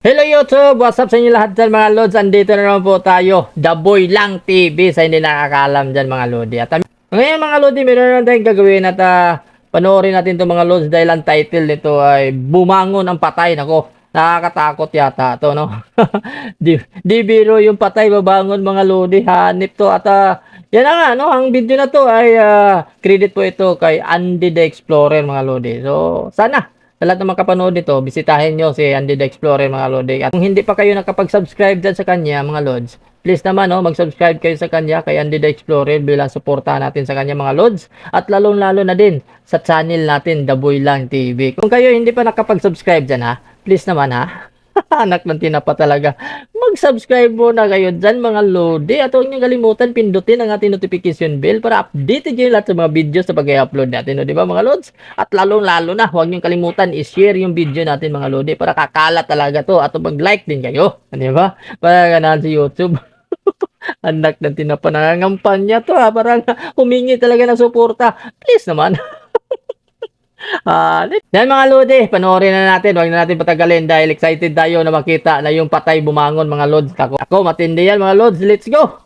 Hello YouTube! What's up sa inyo lahat dyan mga Lods? Andito na naman po tayo, The Boy Lang TV sa hindi nakakalam dyan mga Lodi. At ngayon mga Lodi, meron na tayong gagawin at panoorin natin itong mga Lods dahil ang title nito ay Bumangon ang Patay. Nako, nakakatakot yata ito, no? di biro yung patay, babangon mga Lodi. Hanip to at yan na nga, no? Ang video na to ay credit po ito kay Andy the Explorer mga Lodi. So, sana sa lahat ng makapanood nito, bisitahin nyo si Andy the Explorer mga Lodi. At kung hindi pa kayo nakapag-subscribe dyan sa kanya mga Lods, please naman mag-subscribe kayo sa kanya kay Andy the Explorer bilang suportahan natin sa kanya mga Lods. At lalong-lalo na din sa channel natin, The Boy Lang TV. Kung kayo hindi pa nakapag-subscribe dyan please naman anak ng tinapa talaga. Mag-subscribe muna kayo dyan mga Lodi. At huwag nyo kalimutan pindutin ang ating notification bell para updated nyo lahat sa mga videos na pag-i-upload natin. No? Di ba mga Lods? At lalong-lalo na, huwag nyo kalimutan i-share yung video natin mga Lodi para kakalat talaga to. At mag-like din kayo. Di ba? Para ganahan sa YouTube. Anak ng tinapa, nangangampanya to Parang humingi talaga ng suporta. Please naman. Yan mga Lodi, panoorin na natin. Huwag na natin patagalin dahil excited tayo na makita na yung patay bumangon mga Lods. Ako matindi yan mga Lods. Let's go!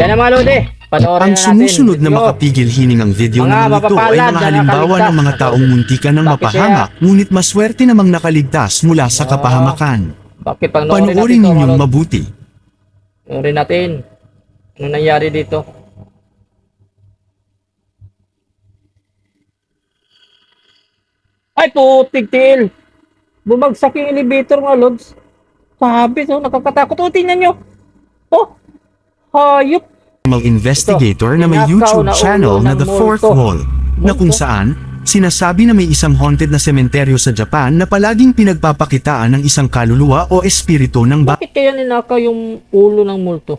Yan na mga Lodi. Panoorin Ang na natin. sumusunod na Let's go. makapigil hining ang video Mga naman ito ay mapapalad mga na halimbawa nakaligtas. ng mga taong muntikan ng Bakit mapahamak ngunit maswerte namang nakaligtas mula sa kapahamakan. Bakit panoorin Panoorin natin to mga ninyong Lods? mabuti. Panoorin natin. Ano nangyari dito? Ay, putig til. Bumagsak yung elevator mga Lods. Sabi, so, nakakatakot. O, tingnan nyo. Oh, hayop. Mga investigator na may Tinakaw YouTube na channel ulo na ng The Fourth multo. Wall, na kung saan, sinasabi na may isang haunted na sementeryo sa Japan na palaging pinagpapakitaan ng isang kaluluwa o espiritu ng Bakit kaya ninakaw yung ulo ng multo?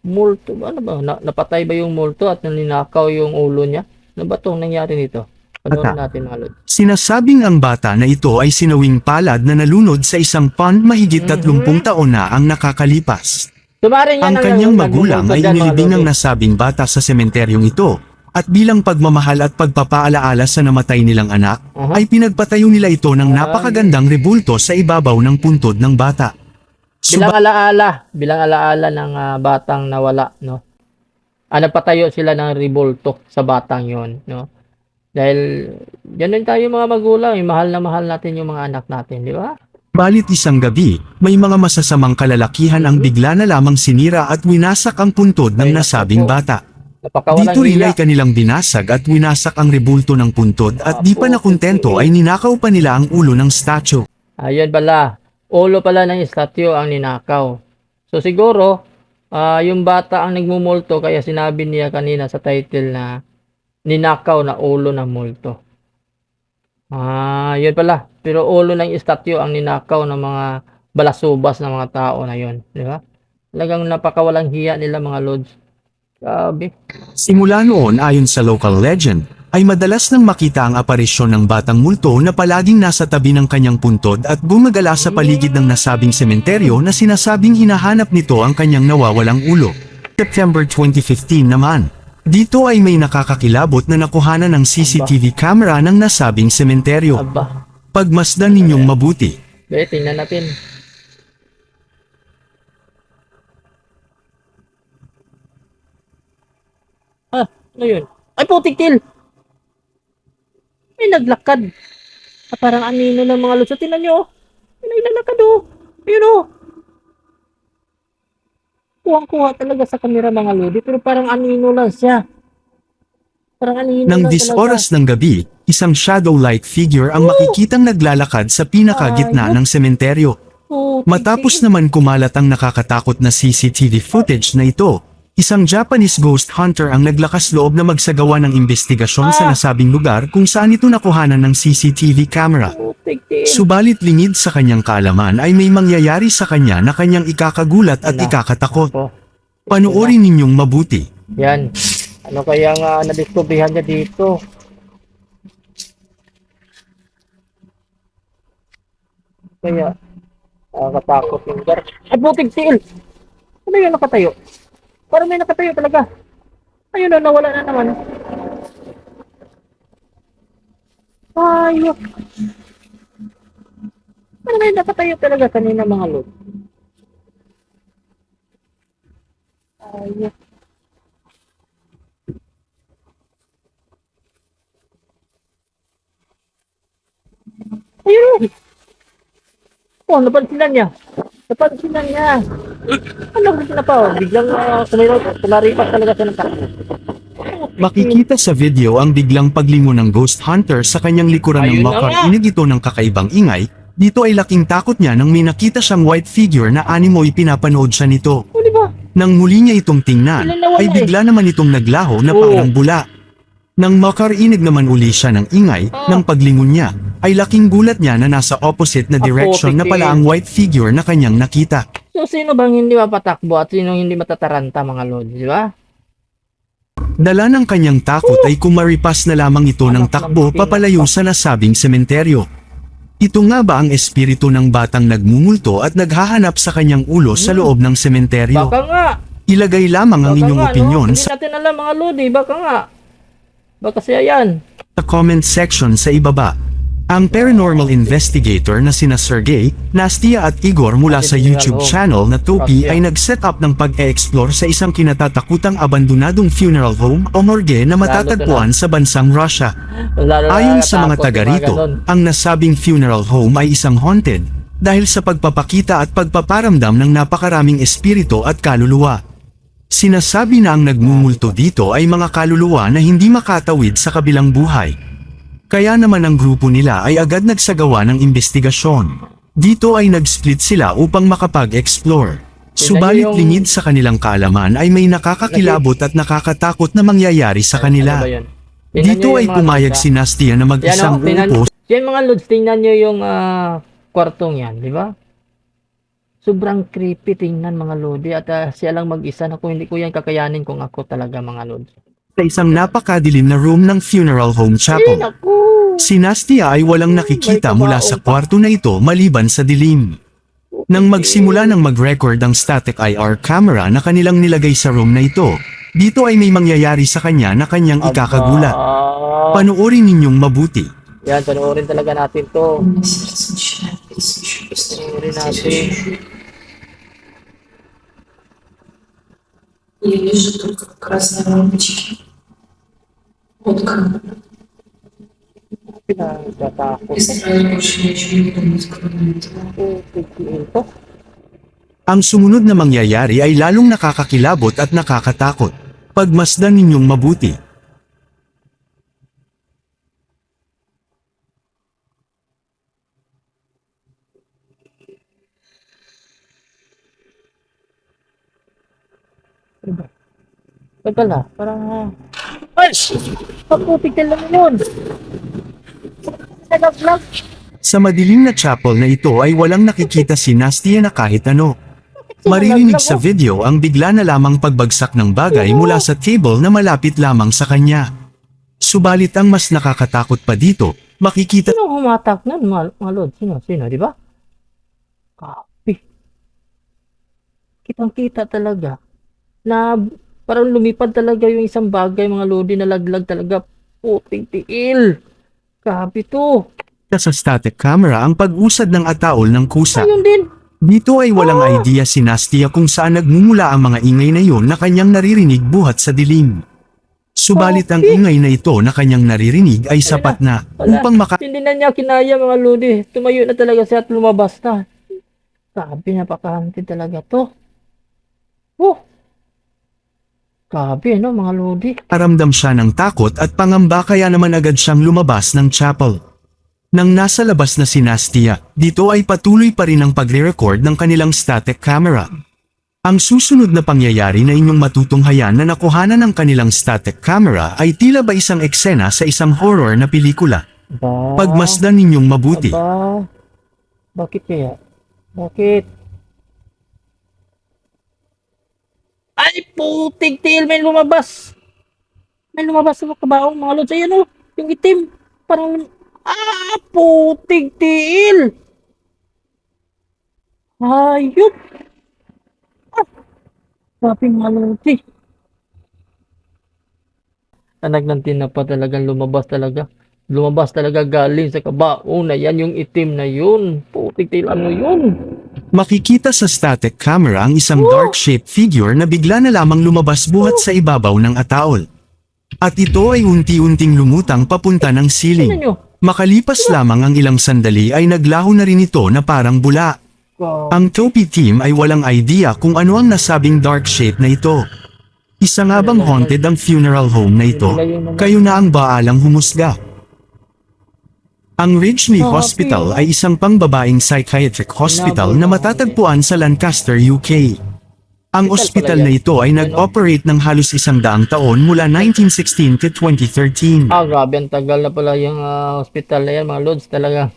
Multo ba? Ano ba? Napatay ba yung multo at ninakaw yung ulo niya? Ano ba itong nangyari nito? Panoorin natin mga Lod. Sinasabing ang bata na ito ay sinawing palad na nalunod sa isang pond mahigit 30 taon na ang nakakalipas. Tumarin Ang kanyang magulang ay inilibing ng nasabing bata sa sementeryong ito, at bilang pagmamahal at pagpapaalaala sa namatay nilang anak, ay pinagpatayo nila ito ng napakagandang rebulto sa ibabaw ng puntod ng bata. Bilang alaala ng batang nawala, no? Nagpatayo sila ng rebulto sa batang yon, no? Dahil ganun tayo mga magulang, mahal na mahal natin yung mga anak natin, di ba? Balit isang gabi, may mga masasamang kalalakihan ang bigla na lamang sinira at winasak ang puntod ng nasabing bata. Napakawalang Dito rin hiya. ay kanilang binasag at winasak ang rebulto ng puntod at di pa nakontento ay ninakaw pa nila ang ulo ng statue. Ayun pala, ulo pala ng statue ang ninakaw. So siguro, yung bata ang nagmumulto kaya sinabi niya kanina sa title na ninakaw na ulo ng multo. Yun pala. Pero ulo ng statue ang ninakaw ng mga balasubas ng mga tao na yun. Di ba? Talagang napakawalang hiya nila mga Lods. Grabe. Simula noon ayon sa local legend, ay madalas nang makita ang aparisyon ng batang multo na palaging nasa tabi ng kanyang puntod at gumagala sa paligid ng nasabing sementeryo na sinasabing hinahanap nito ang kanyang nawawalang ulo. September 2015 naman. Dito ay may nakakakilabot na nakuhanan ng CCTV camera ng nasabing sementeryo. Aba. Pagmasdan ninyong mabuti. Tingnan natin. Ano yun? Ay, putik til! May naglakad. Parang anino ng mga Lods. Tingnan nyo. May naglalakad Ayun Kuwang-kuha talaga sa kamera mga Lodi. Pero parang anino lang siya. Parang anino Nang lang 10 talaga. oras ng gabi, isang shadow-like figure ang makikitang naglalakad sa pinakagitna ng sementeryo. Matapos naman kumalat ang nakakatakot na CCTV footage na ito, isang Japanese ghost hunter ang naglakas loob na magsagawa ng investigasyon sa nasabing lugar kung saan ito nakuhanan ng CCTV camera. Subalit lingid sa kanyang kaalaman ay may mangyayari sa kanya na kanyang ikakagulat at ikakatakot. Panoorin ninyong mabuti. Yan. Ano kaya nga nadiskubrihan niya dito? Kaya, nakakatakot yung lugar. Ay, butig til! Ano yun nakatayo? Parang may nakatayo talaga. Ayun na, nawala na naman. Ayok. Ano ba yun? Nakatayo talaga kanina mga lod. Ayok. Ayun. Oh, napansinan niya. Napansinan niya. Ano na pa? Oh. Biglang kumaripas talaga siya ng takbo. Makikita sa video ang biglang paglingon ng ghost hunter sa kanyang likuran ng Ayun na makar. nga. Inig ito ng kakaibang ingay. Dito ay laking takot niya nang may nakita siyang white figure na animoy pinapanood siya nito. O, di ba? Nang muli niya itong tingnan, Ilan na wala ay bigla naman itong naglaho na Oo. parang bula. Nang makarinig naman uli siya ng ingay, ng paglingon niya, ay laking gulat niya na nasa opposite na direction na pala ang white figure na kanyang nakita. So, sino bang hindi mapatakbo at sino hindi matataranta mga lodi, di ba? Dala ng kanyang takot ay kumaripas na lamang ito ng takbo papalayo sa nasabing sementeryo. Ito nga ba ang espiritu ng batang nagmumulto at naghahanap sa kanyang ulo sa loob ng sementeryo? Baka nga. Ilagay lamang ang Baka inyong nga, opinyon no? Hindi sa natin alam mga lodi, baka nga. Baka siya yan. comment section sa ibaba. Ang paranormal investigator na sina Sergey, Nastia at Igor mula sa YouTube channel na Topi ay nag-set up ng pag-e-explore sa isang kinatatakutang abandonadong funeral home o morgue na matatagpuan sa bansang Russia. Lalo Ayon sa mga nakakatakot taga yung rito, ganon. ang nasabing funeral home ay isang haunted dahil sa pagpapakita at pagpaparamdam ng napakaraming espiritu at kaluluwa. Sinasabi na ang nagmumulto dito ay mga kaluluwa na hindi makatawid sa kabilang buhay. Kaya naman ang grupo nila ay agad nagsagawa ng investigasyon. Dito ay nag-split sila upang makapag-explore. Subalit lingid sa kanilang kaalaman ay may nakakakilabot at nakakatakot na mangyayari sa kanila. Ano ba yun? Tingnan Dito nyo ay yung mga pumayag lods, si Nastia na Yan mag-isang o, tingnan, uupo yan mga lods, tingnan nyo yung kwartong yan, di ba? Sobrang creepy tingnan mga lodi at siya lang mag-isa na kung hindi ko yan kakayanin kung ako talaga mga lods. sa isang napakadilim na room ng funeral home Ay, chapel. naku! Si Nastia ay walang nakikita mula sa kwarto na ito maliban sa dilim. Nang magsimula ng mag-record ang static IR camera na kanilang nilagay sa room na ito, dito ay may mangyayari sa kanya na kanyang ikakagulat. Panoorin ninyong mabuti. Yan, panoorin talaga natin to. Panoorin natin. Я вижу только красные лампочки. Вот как. Pinagtatakot. И сразу больше ничего не думать, кроме этого. Ito. Ang sumunod na mangyayari ay lalong nakakakilabot at nakakatakot. Pagmasdan ninyong mabuti. Teka lang, parang... Ay! Paputik na lang yun! Nalaglag! Sa madilim na chapel na ito ay walang nakikita si Nastia na kahit ano. Maririnig sa video ang bigla na lamang pagbagsak ng bagay mula sa table na malapit lamang sa kanya. Subalit ang mas nakakatakot pa dito, makikita Sino humatak nun, mga lord? Sino, di ba? Copy. Kitang-kita talaga na parang lumipad talaga yung isang bagay, mga lodi, na laglag talaga. Puting tiil. Copy to. sa static camera ang pag-usad ng ataol ng kusa. Ayun din. Dito ay walang idea si Nastia kung saan nagmumula ang mga ingay na yon na kanyang naririnig buhat sa dilim. Subalit ang ingay na ito na kanyang naririnig ay sapat na upang Hindi na niya kinaya, mga lodi. Tumayo na talaga siya at lumabas na. Sabi, napakahantid talaga to. Oh. Grabe, no, mga lodi. makaramdam siya ng takot at pangamba kaya naman agad siyang lumabas ng chapel. Nang nasa labas na si Nastia, dito ay patuloy pa rin ang pagre-record ng kanilang static camera. Ang susunod na pangyayari na inyong matutunghayan na nakuhanan ng kanilang static camera ay tila ba isang eksena sa isang horror na pelikula. Aba, Pagmasdan ninyong mabuti. aba. Bakit kaya? Bakit? Ay, putig tiil, may lumabas. May lumabas sa kabaong, mga lods. Ayan o, yung itim. Parang, putig tiil. Hayop. Grabe, mga lods eh. Anak ng tinapa talagang lumabas talaga. Lumabas talaga galing sa kabaon na yan, yung itim na yun. Putik tilan mo yun. Makikita sa static camera ang isang dark-shaped figure na bigla na lamang lumabas buhat sa ibabaw ng ataol. At ito ay unti-unting lumutang papunta ng Tingnan ceiling. nyo. Makalipas lamang ang ilang sandali ay naglaho na rin ito na parang bula. Wow. Ang Topi team ay walang idea kung ano ang nasabing dark shape na ito. Isa nga bang haunted ang funeral home na ito? Kayo na ang baalang humusga. Ang Ridgely Hospital ay isang pangbabaeng psychiatric hospital na matatagpuan sa Lancaster, UK. Ang ospital na ito ay nag-operate ng halos 100 taon mula 1916 to 2013. Grabe, ang tagal na pala yung hospital na yan, mga lods talaga.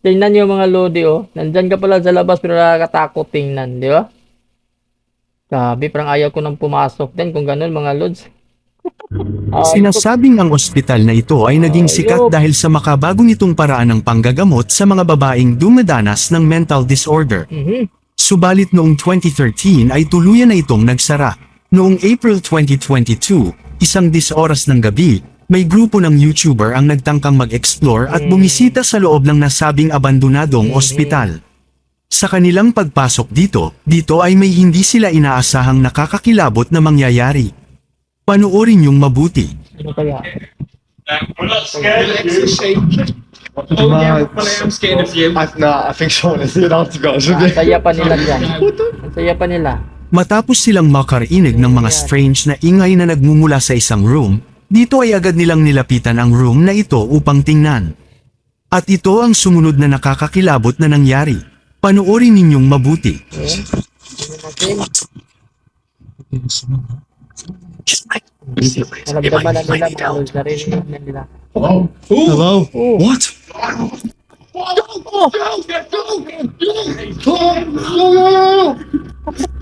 Tingnan nyo mga lodi, oh. Nandyan ka pala sa labas pero nakakatakot tingnan, di ba? Grabe, parang ayaw ko nang pumasok din kung ganun mga lods. Sinasabing ang ospital na ito ay naging sikat dahil sa makabagong itong paraan ng panggagamot sa mga babaeng dumadanas ng mental disorder. Subalit noong 2013 ay tuluyan na itong nagsara. Noong April 2022, 1:00 oras ng gabi, may grupo ng YouTuber ang nagtangkang mag-explore at bumisita sa loob ng nasabing abandonadong ospital. Sa kanilang pagpasok dito ay may hindi sila inaasahang nakakakilabot na mangyayari. Panoorin yung mabuti. Ano kaya? We're not scared of you. Oh yeah, but I am scared of you. I think Sean is it out to be honest with Ang you. saya pa nila dyan. Ang saya pa nila. Matapos silang makarinig ng mga strange na ingay na nagmumula sa isang room, dito ay agad nilang nilapitan ang room na ito upang tingnan. At ito ang sumunod na nakakakilabot na nangyari. Panoorin ninyong mabuti. Naramdaman na nila mga lods, narinig na nila. Hello? What?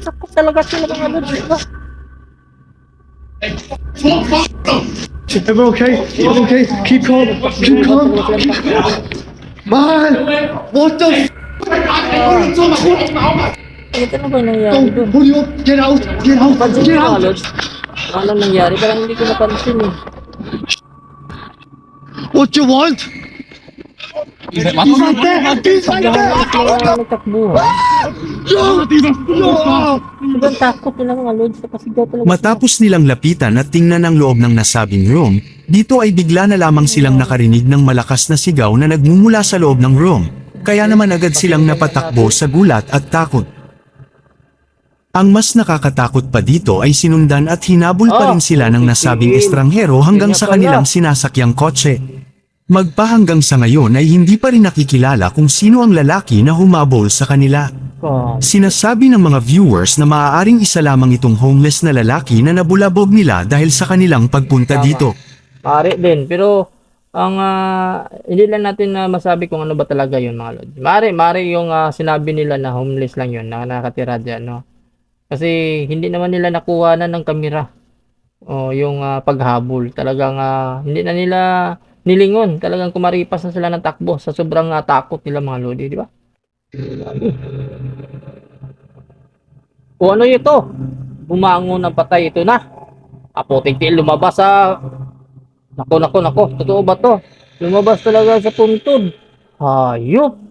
Takot talaga sila mga lods, di ba? Everyone okay? Everyone okay? Keep calm. Keep calm. Man! What the f***? Ano ba yung nangyari Don't doon? pull you up. Get out. Get out. Pansin Get ko mga out. lods. Ano nangyari? Parang hindi ko napansin eh. What you want? He's right there. He's right there. Nagtakbuhan. Sobrang takot nila mga lods. Napasigaw talaga. Matapos nilang lapitan at tingnan ang loob ng nasabing room, dito ay bigla na lamang silang nakarinig ng malakas na sigaw na nagmumula sa loob ng room. Kaya naman agad silang napatakbo sa gulat at takot. Ang mas nakakatakot pa dito ay sinundan at hinabol pa rin sila ng nasabing estranghero hanggang sa kanilang sinasakyang kotse. Magpahanggang sa ngayon ay hindi pa rin nakikilala kung sino ang lalaki na humabol sa kanila. Sinasabi ng mga viewers na maaaring isa lamang itong homeless na lalaki na nabulabog nila dahil sa kanilang pagpunta dito. Pare din. Pero, hindi lang natin na masabi kung ano ba talaga yun mga lods. Mari yung sinabi nila na homeless lang yun, na nakatira dyan, no? Kasi hindi naman nila nakuha na ng kamera. O yung paghabol. Talagang hindi na nila nilingon. Talagang kumaripas na sila ng takbo sa sobrang takot nila mga lodi, di ba? O ano ito? Bumangon ng patay ito na. Apoting tiil lumabas sa... Nako. Totoo ba to? Lumabas talaga sa puntod. Hayop.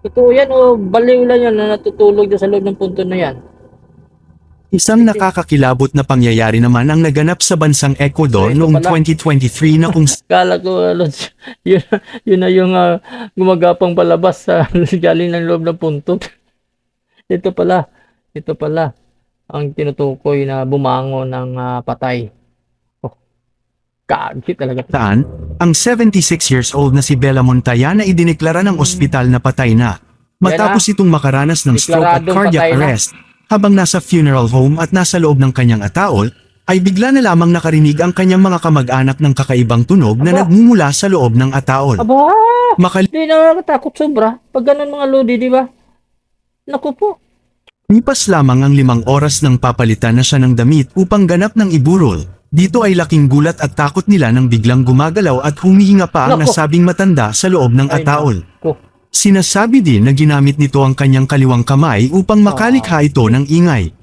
Totoo yan o baliw lang yan na natutulog dyan sa loob ng puntod na yan. Isang nakakakilabot na pangyayari naman ang naganap sa bansang Ecuador noong 2023 na kung Kala ko, Lods, yun na yung gumagapang palabas sa galing ng loob ng puntod. Ito pala ang tinutukoy na bumangon ng patay. Kagi talaga. saan, ang 76 years old na si Bella Montoya na idineklara ng ospital na patay na. Matapos itong makaranas ng stroke at Deklaradong cardiac patay na. arrest, habang nasa funeral home at nasa loob ng kanyang ataol, ay bigla na lamang nakarinig ang kanyang mga kamag-anak ng kakaibang tunog na nagmumula sa loob ng ataol. Aba! Makalipas Hindi nakakatakot sobra. Pag ganun mga lodi, di ba? Naku po. lamang ang 5 oras nang papalitan na siya ng damit upang ganap ng iburol. Dito ay laking gulat at takot nila nang biglang gumagalaw at humihinga pa ang Nako. nasabing matanda sa loob ng Ay, ataol. naku. Sinasabi din na ginamit nito ang kanyang kaliwang kamay upang makalikha ito ng ingay.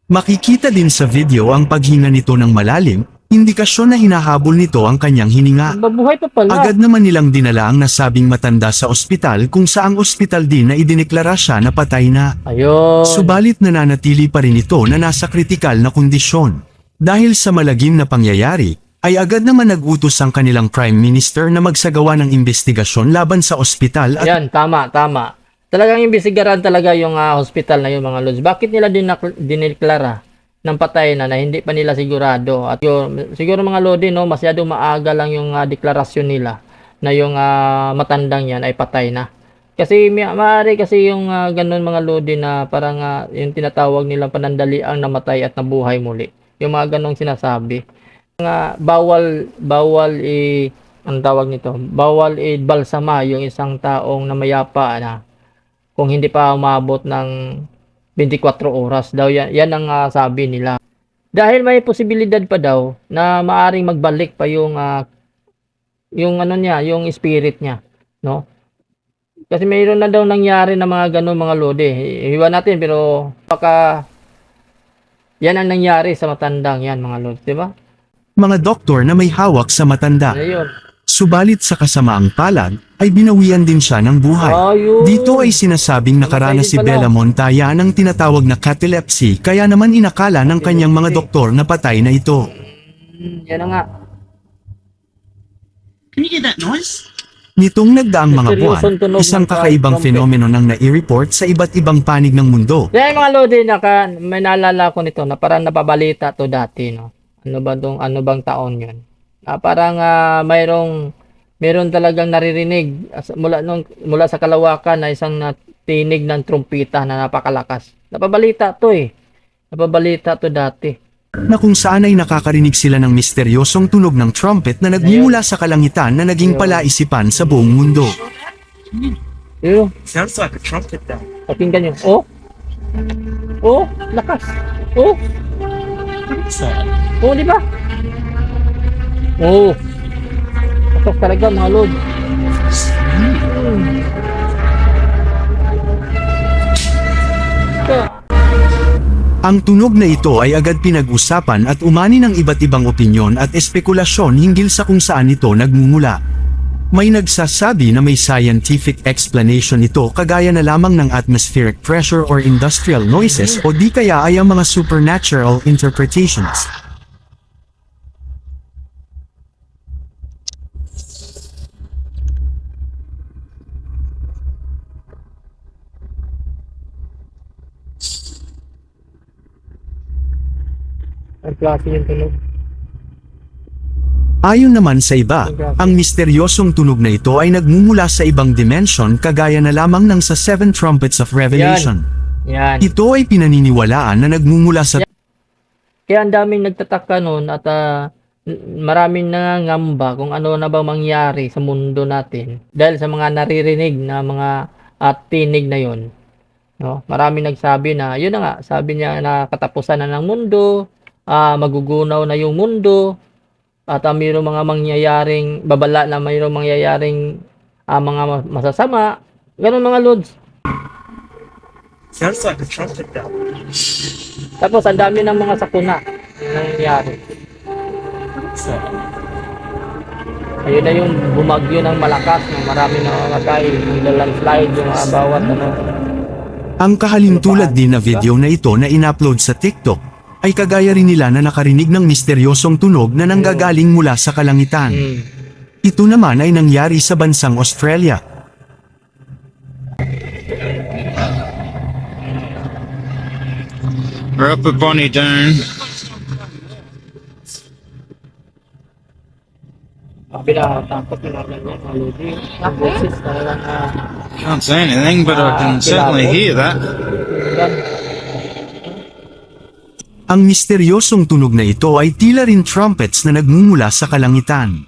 Makikita din sa video ang paghinga nito ng malalim, indikasyon na hinahabol nito ang kanyang hininga. Mabuhay pa pala. Agad naman nilang dinala ang nasabing matanda sa ospital kung saang ospital din na idineklara siya na patay na. Ayun. Subalit nananatili pa rin ito na nasa kritikal na kondisyon. Dahil sa malagim na pangyayari, ay agad naman nag-utos ang kanilang Prime Minister na magsagawa ng investigasyon laban sa ospital at Yan, tama. Talagang imbestigaran talaga yung hospital na yun, mga lods. Bakit nila dineklara ng patay na hindi pa nila sigurado? At siguro mga lodi, no, masyadong maaga lang yung deklarasyon nila na yung matandang yan ay patay na. Kasi maaari kasi yung ganun mga lodi na parang yung tinatawag nilang panandaliang namatay at nabuhay muli. Yung mga ganong sinasabi. Bawal ang tawag nito, bawal balsama yung isang taong namayapa na kung hindi pa umabot ng 24 oras daw. Yan ang sabi nila. Dahil may posibilidad pa daw na maaring magbalik pa yung ano niya, yung spirit niya, no? Kasi mayroon na daw nangyari na mga ganun mga lodi. Iwan natin pero baka yan ang nangyari sa matandang yan mga lodi, di ba? mga doktor na may hawak sa matanda. Ayun. Subalit sa kasamaang palad, ay binawian din siya ng buhay. Ayun. Dito ay sinasabing nakaranas si Bella Montaya ng tinatawag na catalepsy, kaya naman inakala ng kanyang mga doktor na patay na ito. Yan na nga. Can you hear that noise? Nitong nagdaang mga buwan, Seryosong tunog isang ng kakaibang trumpet. fenomeno nang nai-report sa iba't ibang panig ng mundo. Kaya mga lodi, may naalala ko nito na parang napabalita to dati, no? Ano bang taon yun? Parang mayroon talagang naririnig mula sa kalawakan na isang tinig ng trumpita na napakalakas. Napabalita to Napabalita to dati. Na kung saan ay nakakarinig sila ng misteryosong tunog ng trumpet na nagmumula sa kalangitan na naging palaisipan sa buong mundo. Yo, Sounds like a trumpet though. pakinggan nyo. Oh! Oh! Lakas! Oh! Oh, di ba? Oh! Lakas talaga mga lord. Ang tunog na ito ay agad pinag-usapan at umani ng iba't ibang opinyon at espekulasyon hinggil sa kung saan ito nagmumula. May nagsasabi na may scientific explanation ito kagaya na lamang ng atmospheric pressure or industrial noises o di kaya ay ang mga supernatural interpretations. Ang klase yung tunog. Ayon naman sa iba, ang misteryosong tunog na ito ay nagmumula sa ibang dimension kagaya na lamang ng sa Seven Trumpets of Revelation. Yan. Ito ay pinaniniwalaan na nagmumula sa Kaya ang daming nagtataka noon at maraming nangangamba kung ano na ba mangyari sa mundo natin dahil sa mga naririnig na mga tinig na yon. No? Maraming nagsabi na, yun na nga, sabi niya na katapusan na ng mundo, magugunaw na yung mundo, at mayroong mga mangyayaring babala na mayroong mangyayaring mga masasama. Ganun mga lods. Sounds like a trumpet though. Tapos ang dami ng mga sakuna na nangyayari. Ayun na yung bumagyo ng malakas, ng marami na mamatay, yung landslide, yung bawat ano. Ang kahalintulad din na video na ito na in-upload sa TikTok ay kagaya rin nila na nakarinig ng misteryosong tunog na nanggagaling mula sa kalangitan. Ito naman ay nangyari sa bansang Australia. We're up at Bonnie Doon. Pinatakot yung mga ganyan, mga lodi. Ang boses talagang Can't say anything, but I can certainly hear that. yan. Ang misteryosong tunog na ito ay tila rin trumpets na nagmumula sa kalangitan.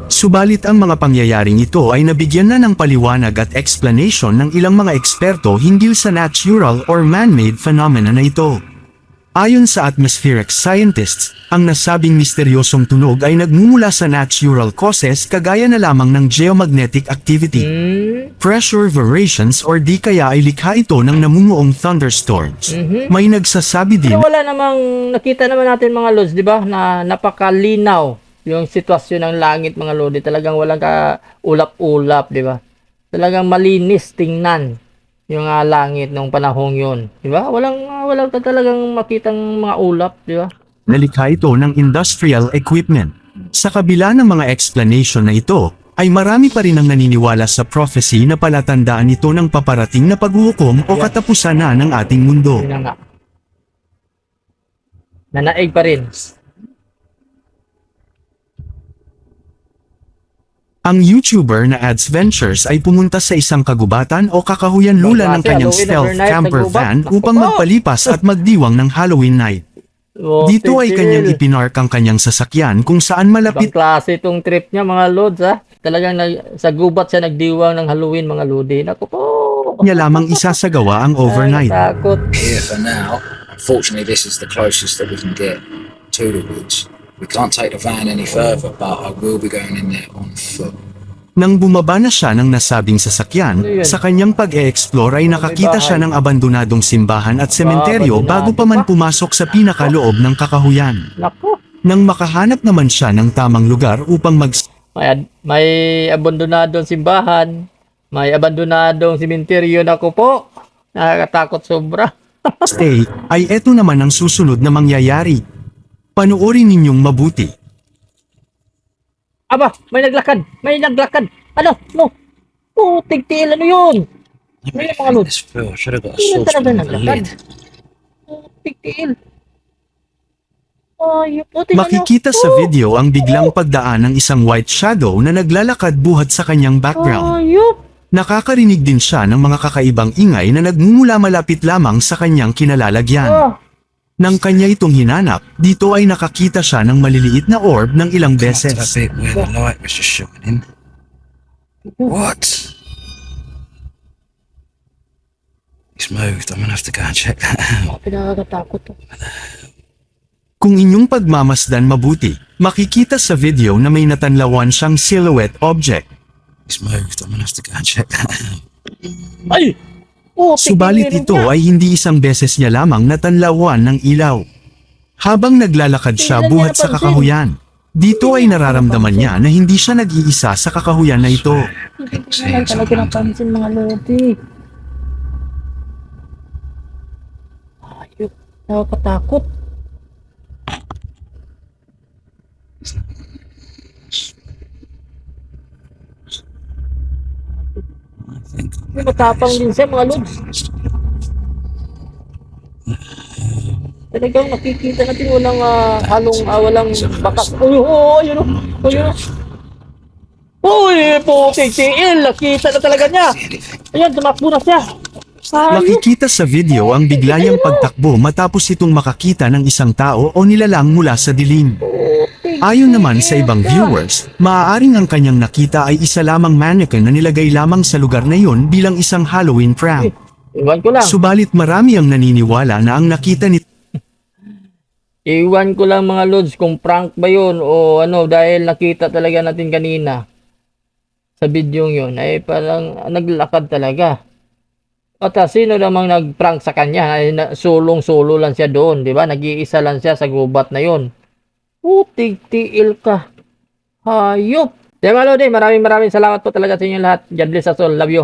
Subalit ang mga pangyayaring ito ay nabigyan na ng paliwanag at explanation ng ilang mga eksperto hinggil sa natural or man-made phenomena na ito. Ayon sa atmospheric scientists, ang nasabing misteryosong tunog ay nagmumula sa natural causes kagaya na lamang ng geomagnetic activity, pressure variations or di kaya ay likha ito ng namumuong thunderstorms. May nagsasabi din Pero wala namang, nakita naman natin mga lods, di ba, na napakalinaw yung sitwasyon ng langit mga lodi. Talagang walang ka ulap-ulap, di ba? Talagang malinis tingnan yung langit nung panahong yun. Di ba? Walang ka talagang makitang mga ulap, di ba? nalikha ito ng industrial equipment. Sa kabila ng mga explanation na ito, ay marami pa rin ang naniniwala sa prophecy na palatandaan ito ng paparating na paghuhukom o katapusan na ng ating mundo. Yun na nga. Nanaig pa rin. Ang YouTuber na Ads Ventures ay pumunta sa isang kagubatan o kakahuyan lula ng kanyang Halloween stealth overnight sa camper gubat. van upang Naku po! magpalipas at magdiwang ng Halloween night. Oh, Dito ay tigil. kanyang ipinark ang kanyang sasakyan kung saan Ibang malapit klase itong trip niya mga lods ha. Talagang sa gubat siya nagdiwang ng Halloween mga lodi. Naku po! niya lamang isasagawa ang overnight. Ay, takot. Here for now. Unfortunately, this is the closest that we can get to the woods. We can't take the van any further, but I will be going in there on foot. Nang bumaba na siya ng nasabing sasakyan, Ano yun? sa kanyang pag-e-explore ay nakakita siya ng abandonadong simbahan at sementeryo bago pa man pumasok sa pinakaloob ng kakahuyan. Naku! Nang makahanap naman siya ng tamang lugar upang May abandonadong simbahan. May abandonadong simenteryo. Naku po! Nakakatakot sobra. stay, ay eto naman ang susunod na mangyayari. Panoorin ninyong mabuti. Aba! May naglakad! May naglakad! Ano? No! Oh, tigtil! Ano yun? May mga lods. I should have got a Hindi saucepan talaga with a naglakad. lid. Oh, tigtil! Ay, po, tingnan Makikita nyo. sa video ang biglang pagdaan ng isang white shadow na naglalakad buhat sa kanyang background. Ayup! Nakakarinig din siya ng mga kakaibang ingay na nagmumula malapit lamang sa kanyang kinalalagyan. Oh, Nang kanya itong hinanap, dito ay nakakita siya ng maliliit na orb ng ilang Got to the beses. bit where the light was just shining. What? It's moved. I'm gonna have to go and check that out. pinakakatakot to. Kung inyong pagmamasdan mabuti, makikita sa video na may natanlawan siyang silhouette object. It's moved. I'm gonna have to go and check that out. Ay! Oh, Subalit tigil ito niya. ay hindi isang beses niya lamang natanlawan ng ilaw. Habang naglalakad siya Tingnan niya buhat sa napansin. kakahuyan, dito ay nararamdaman niya na hindi siya nag-iisa sa kakahuyan na ito. Hindi ko talaga napansin mga lodi. Ayup! Nakakatakot. I think May matapang din siya mga lods. Talagang nakikita natin walang walang bakas. Uy, oh, ayun oh. Ayun oh. Uy, po, tigil. Nakita na talaga niya. Ayan, tumakbo na siya. Ayup! Makikita sa video ang bigla niyang pagtakbo matapos itong makakita ng isang tao o nilalang mula sa dilim. Ayon naman sa ibang viewers, maaaring ang kanyang nakita ay isa lamang mannequin na nilagay lamang sa lugar na iyon bilang isang Halloween prank. Iwan ko lang. Subalit marami ang naniniwala na ang nakita ni Iwan ko lang mga lods kung prank ba yun o ano dahil nakita talaga natin kanina sa video yun ay parang naglakad talaga. At sino namang nag-prank sa kanya ay sulong-sulo lang siya doon, di ba? Nag-iisa lang siya sa gubat na yun. Tigtiil ka. Hayop. Di ba, Lodi? Maraming salamat po talaga sa inyo lahat. God bless us all. Love you.